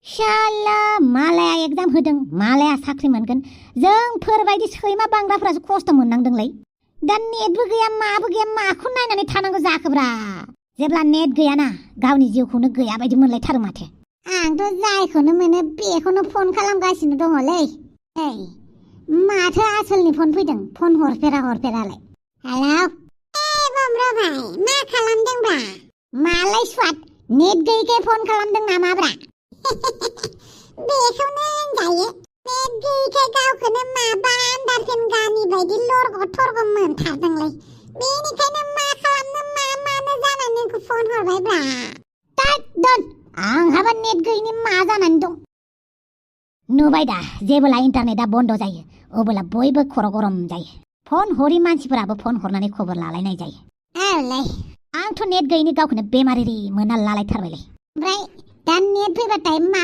शाला मालाया एग्जाम होदों मालाया साख्रि मोनगोन जोंफोरबायदि सैमा बांग्राफोरासो खस्थ' मोननांदोंलै दा नेटबो गैया माबो गैया माखौ नायनानै थानांगौ जाखोब्रा जेब्ला नेट गैयाना गावनि जिउखौनो गैया बायदि मोनलायथारो माथो आंथ' जायखौनो मोनो बेखौनो फन खालामगासिनो दङलै ओइ माथो आसोलनि फन फैदों फन हरफेरालाय हेलौ बमब्रा भाई मा खालामदोंब्रा मालाय स्वाद नेट गैयैखाय फन खालामदों नामाब्रा बेखौनो होनजायो नेट गैयैखाय गावखौनो माबा आन्दारसेन गानि बायदि लरग' थरग' मोनथारदोंलै बेनिखायनो मा खालामनो मा मानो जानानै नोंखौ फन हरबायब्रा तात दोन आंहाबा नेट गैयैनि मा जानानै दं नुबाय दा जेबोला इन्टारनेटआ बन्द जायो अब्ला बयबो खर' गरम जायो फन हरि मानसिफोराबो फन हरनानै खबर लालायनाय जायो औलै आंथ' नेट गैयैनि गावखौनो बेमारि मोनना लालायथारबायलै ओमफ्राय दा नेट फैबाथाय